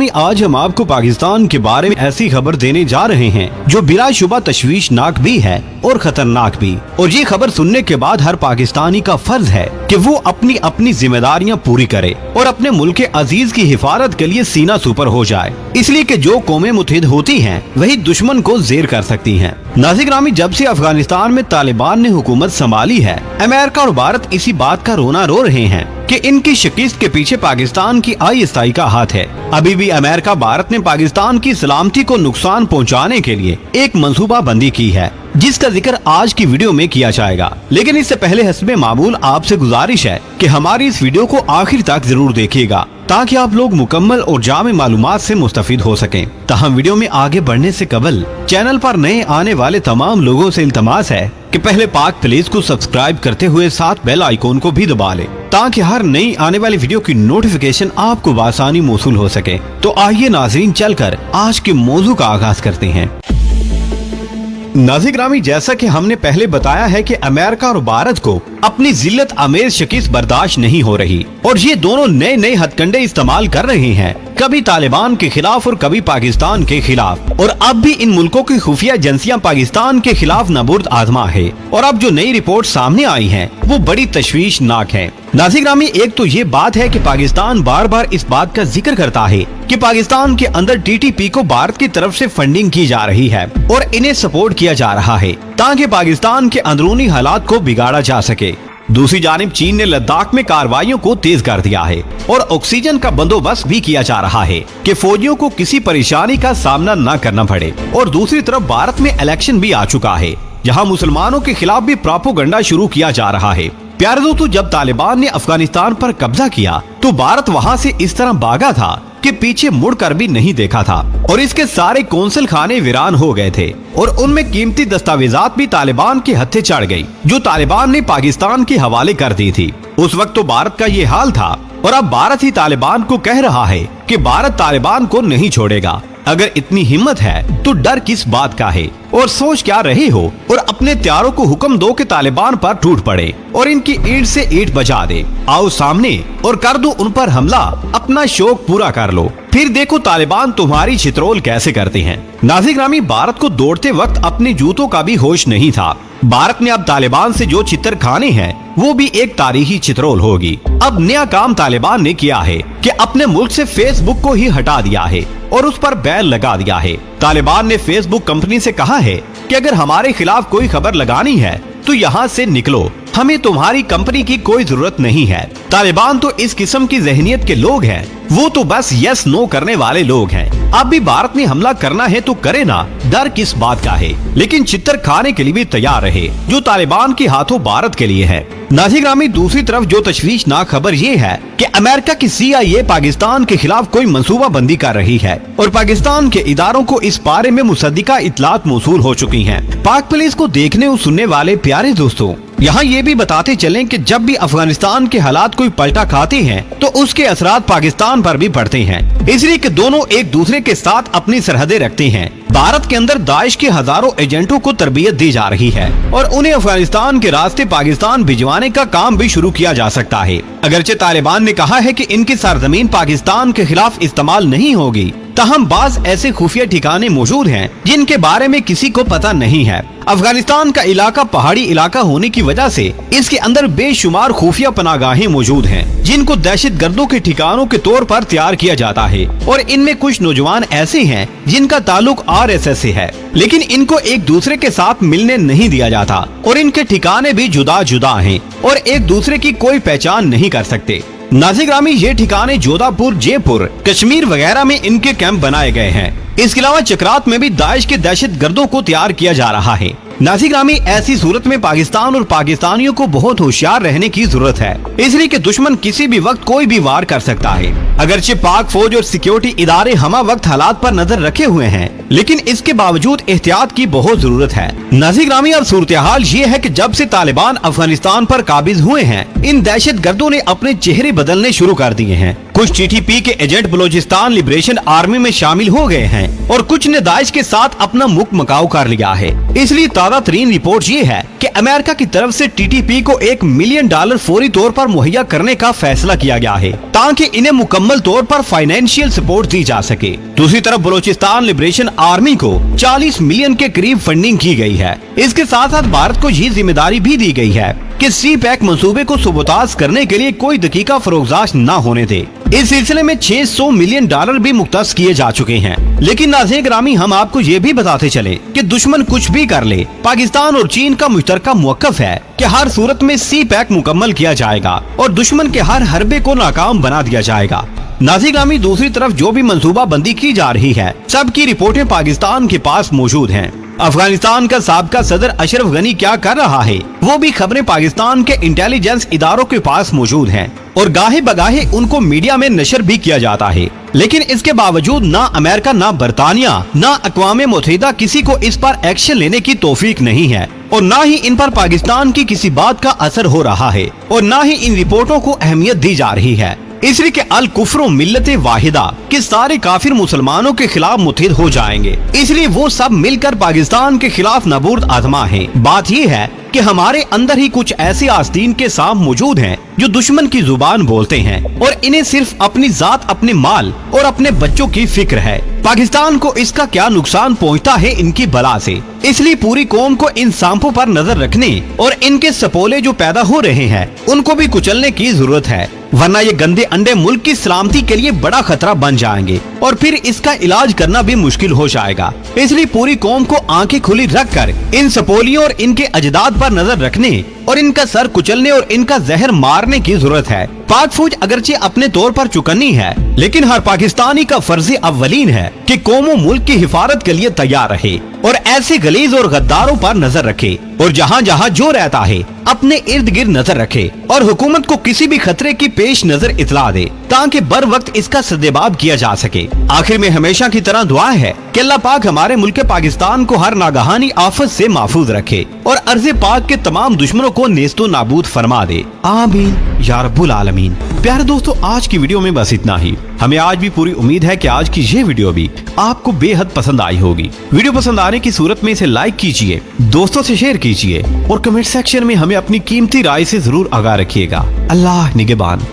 ग्रामी, आज हम आपको पाकिस्तान के बारे में ऐसी खबर देने जा रहे हैं जो बिलाशुबा तशवीशनाक भी है और खतरनाक भी। और ये खबर सुनने के बाद हर पाकिस्तानी का फर्ज है कि वो अपनी अपनी जिम्मेदारियां पूरी करे और अपने मुल्क के अजीज की हिफाजत के लिए सीना सुपर हो जाए, इसलिए कि जो कौमें मुत्तहिद होती हैं वही दुश्मन को ज़ेर कर सकती हैं। नाज़रीन ग्रामी, जब से अफगानिस्तान में तालिबान ने हुकूमत संभाली है, अमेरिका और भारत इसी बात का रोना रो रहे हैं कि इनकी शिकस्त के पीछे पाकिस्तान की ISI का हाथ है। अभी भी अमेरिका भारत ने पाकिस्तान की सलामती को नुकसान पहुंचाने के लिए एक मंसूबा बंदी की है, जिसका जिक्र आज की वीडियो में किया जाएगा। लेकिन इससे पहले हस्बे मामूल आपसे गुजारिश है कि हमारी इस वीडियो को आखिर तक जरूर देखिएगा, ताकि आप लोग मुकम्मल और जामे मालूमात से मुस्तफिद हो सकें। ताहम वीडियो में आगे बढ़ने से कबल चैनल पर नए आने वाले तमाम लोगों से इल्तमास है कि पहले पाक प्लीज को सब्सक्राइब करते हुए साथ बेल आइकॉन को भी दबा लें, ताकि हर नई आने वाली वीडियो की नोटिफिकेशन आपको बआसानी मौसूल हो सके। तो आइए नाज़रीन, चलकर आज के मौजू का आगाज करते हैं। नाज़रीन ग्रामी, जैसा कि हमने पहले बताया है कि अमेरिका और भारत को अपनी जिल्लत अमेज शिकस्त बर्दाश्त नहीं हो रही और ये दोनों नए नए हथकंडे इस्तेमाल कर रहे हैं, कभी तालिबान के खिलाफ और कभी पाकिस्तान के खिलाफ। और अब भी इन मुल्कों की खुफिया एजेंसियां पाकिस्तान के खिलाफ नबूर्द आजमा है। और अब जो नई रिपोर्ट सामने आई है वो बड़ी तशवीशनाक है। नाज़रीन ग्रामी, एक तो ये बात है कि पाकिस्तान बार बार इस बात का जिक्र करता है कि पाकिस्तान के अंदर TTP को भारत की तरफ से फंडिंग की जा रही है और इन्हें सपोर्ट किया जा रहा है ताकि पाकिस्तान के अंदरूनी हालात को बिगाड़ा जा सके। दूसरी जानिब चीन ने लद्दाख में कार्रवाइयों को तेज कर दिया है और ऑक्सीजन का बंदोबस्त भी किया जा रहा है कि फौजियों को किसी परेशानी का सामना न करना पड़े। और दूसरी तरफ भारत में इलेक्शन भी आ चुका है, जहां मुसलमानों के खिलाफ भी प्रोपेगेंडा शुरू किया जा रहा है। प्यारे दोस्तों, जब तालिबान ने अफगानिस्तान पर कब्जा किया तो भारत वहां से इस तरह भागा था कि पीछे मुड़कर भी नहीं देखा था और इसके सारे कौंसल खाने वीरान हो गए थे और उनमें कीमती दस्तावेजात भी तालिबान के हत्थे चढ़ गई, जो तालिबान ने पाकिस्तान के हवाले कर दी थी। उस वक्त तो भारत का ये हाल था और अब भारत ही तालिबान को कह रहा है कि भारत तालिबान को नहीं छोड़ेगा। अगर इतनी हिम्मत है तो डर किस बात का है और सोच क्या रहे हो, और अपने त्यारों को हुक्म दो कि तालिबान पर टूट पड़े और इनकी ईंट से ईंट बजा दे। आओ सामने और कर दो उन पर हमला, अपना शौक पूरा कर लो, फिर देखो तालिबान तुम्हारी छितरोल कैसे करते हैं। नाज़रीन ग्रामी, भारत को दौड़ते वक्त अपने जूतों का भी होश नहीं था। भारत ने अब तालिबान से जो चित्र खाने हैं वो भी एक तारीखी चित्रोल होगी। अब नया काम तालिबान ने किया है कि अपने मुल्क से फेसबुक को ही हटा दिया है और उस पर बैन लगा दिया है। तालिबान ने फेसबुक कंपनी से कहा है कि अगर हमारे खिलाफ कोई खबर लगानी है तो यहाँ से निकलो, हमें तुम्हारी कंपनी की कोई जरूरत नहीं है। तालिबान तो इस किस्म की जहनियत के लोग हैं, वो तो बस यस नो करने वाले लोग हैं। अब भी भारत ने हमला करना है तो करे ना, डर किस बात का है, लेकिन चित्तर खाने के लिए भी तैयार रहे, जो तालिबान के हाथों भारत के लिए है। नाज़रीन ग्रामी, दूसरी तरफ जो तशवीशनाक खबर ये है कि अमेरिका की CIA पाकिस्तान के खिलाफ कोई मंसूबा बंदी कर रही है और पाकिस्तान के इदारों को इस बारे में मुसद्दिका इतलात मौसूल हो चुकी हैं। पाक पुलिस को देखने और सुनने वाले प्यारे दोस्तों, यहाँ ये भी बताते चलें कि जब भी अफगानिस्तान के हालात कोई पलटा खाते हैं तो उसके असरात पाकिस्तान पर भी पड़ते हैं, इसलिए कि दोनों एक दूसरे के साथ अपनी सरहदें रखते हैं। भारत के अंदर दाइश के हजारों एजेंटों को तरबियत दी जा रही है और उन्हें अफगानिस्तान के रास्ते पाकिस्तान भिजवाने का काम भी शुरू किया जा सकता है। अगरचे तालिबान ने कहा है कि इनकी सरजमीन पाकिस्तान के खिलाफ इस्तेमाल नहीं होगी, ताहम बाज ऐसे खुफिया ठिकाने मौजूद हैं जिनके बारे में किसी को पता नहीं है। अफगानिस्तान का इलाका पहाड़ी इलाका होने की वजह से इसके अंदर बेशुमार खुफिया पनागाहें मौजूद हैं, जिनको दहशत गर्दों के ठिकानों के तौर पर तैयार किया जाता है। और इनमें कुछ नौजवान ऐसे हैं जिनका ताल्लुक RSS से है, लेकिन इनको एक दूसरे के साथ मिलने नहीं दिया जाता और इनके ठिकाने भी जुदा जुदा हैं और एक दूसरे की कोई पहचान नहीं कर सकते। नाज़रीन ग्रामी, ये ठिकाने जोधापुर, जयपुर, कश्मीर वगैरह में इनके कैंप बनाए गए हैं। इसके अलावा चक्रात में भी दाइश के दहशत गर्दों को तैयार किया जा रहा है। नाज़रीन ग्रामी, ऐसी सूरत में पाकिस्तान और पाकिस्तानियों को बहुत होशियार रहने की जरूरत है, इसलिए कि दुश्मन किसी भी वक्त कोई भी वार कर सकता है। अगरचे पाक फौज और सिक्योरिटी इदारे हमा वक्त हालात पर नजर रखे हुए हैं, लेकिन इसके बावजूद एहतियात की बहुत जरूरत है। नाज़रीन ग्रामी, अब सूरत हाल ये है कि जब से तालिबान अफगानिस्तान पर काबिज हुए हैं, इन दहशत गर्दों ने अपने चेहरे बदलने शुरू कर दिए हैं। कुछ टीटीपी के एजेंट बलूचिस्तान लिबरेशन आर्मी में शामिल हो गए हैं और कुछ ने दाइश के साथ अपना मुख मकाऊ कर लिया है। इसलिए ताज़ा तरीन रिपोर्ट ये है कि अमेरिका की तरफ से टीटीपी को $1 मिलियन फौरी तौर पर मुहैया करने का फैसला किया गया है ताकि इन्हें मुकम्मल तौर पर फाइनेंशियल सपोर्ट दी जा सके। दूसरी तरफ बलूचिस्तान लिबरेशन आर्मी को 40 मिलियन के करीब फंडिंग की गई है। इसके साथ साथ भारत को ये जिम्मेदारी भी दी गई है कि सी-पैक मंसूबे को सबूताज करने के लिए कोई दकीका फरोगजाश न होने दे। इस सिलसिले में $600 मिलियन भी मुख्तस किए जा चुके हैं। लेकिन नाज़रीन ग्रामी, हम आपको ये भी बताते चले कि दुश्मन कुछ भी कर ले, पाकिस्तान और चीन का मुश्तरका मौक़िफ़ है कि हर सूरत में सी-पैक मुकम्मल किया जाएगा और दुश्मन के हर हरबे को नाकाम बना दिया जाएगा। नाज़रीन ग्रामी, दूसरी तरफ जो भी मंसूबा बंदी की जा रही है, सबकी रिपोर्टें पाकिस्तान के पास मौजूद हैं। अफगानिस्तान का साबका सदर अशरफ गनी क्या कर रहा है, वो भी खबरें पाकिस्तान के इंटेलिजेंस इदारों के पास मौजूद हैं और गाहे बगाहे उनको मीडिया में नशर भी किया जाता है। लेकिन इसके बावजूद ना अमेरिका, ना बरतानिया, ना अक़वाम मुत्तहिदा किसी को इस पर एक्शन लेने की तौफीक नहीं है और ना ही इन पर पाकिस्तान की किसी बात का असर हो रहा है और ना ही इन रिपोर्टों को अहमियत दी जा रही है। इसलिए कि अल कुफ्र मिल्लत वाहिदा के सारे काफिर मुसलमानों के खिलाफ मुत्तहिद हो जाएंगे, इसलिए वो सब मिलकर पाकिस्तान के खिलाफ नबूर्द आजमा है। बात ये है कि हमारे अंदर ही कुछ ऐसे आस्तीन के सांप मौजूद हैं जो दुश्मन की जुबान बोलते हैं और इन्हें सिर्फ अपनी जात, अपने माल और अपने बच्चों की फिक्र है। पाकिस्तान को इसका क्या नुकसान पहुंचता है इनकी बला से। इसलिए पूरी कौम को इन सांपों पर नजर रखने और इनके सपोले जो पैदा हो रहे हैं उनको भी कुचलने की जरूरत है, वरना ये गंदे अंडे मुल्क की सलामती के लिए बड़ा खतरा बन जाएंगे और फिर इसका इलाज करना भी मुश्किल हो जाएगा। इसलिए पूरी कौम को आंखें खुली रखकर इन सपोलियों और इनके अजदाद पर नजर रखने और इनका सर कुचलने और इनका जहर मारने की जरूरत है। पाक फौज अगरचे अपने तौर पर चुकन्नी है, लेकिन हर पाकिस्तानी का फर्ज अव्वलीन है कि कौम और मुल्क की हिफाजत के लिए तैयार रहे और ऐसे गलीज और गद्दारों पर नजर रखे और जहाँ जहाँ जो रहता है अपने इर्द गिर्द नजर रखे और हुकूमत को किसी भी खतरे की पेश नजर इतला दे ताकि बर वक्त इसका सद्देबाब किया जा सके। आखिर में हमेशा की तरह दुआ है कि अल्लाह पाक हमारे मुल्क पाकिस्तान को हर नागहानी आफत से महफूज रखे और अर्ज़े पाक के तमाम दुश्मनों को नेस्तो नाबूद फरमा दे। आमीन या रब्बुल आलमीन। प्यारे दोस्तों, आज की वीडियो में बस इतना ही। हमें आज भी पूरी उम्मीद है कि आज की ये वीडियो भी आपको बेहद पसंद आई होगी। वीडियो पसंद आने की सूरत में इसे लाइक कीजिए, दोस्तों से शेयर कीजिए और कमेंट सेक्शन में हमें अपनी कीमती राय से जरूर आगाह रखिएगा। अल्लाह निगहबान।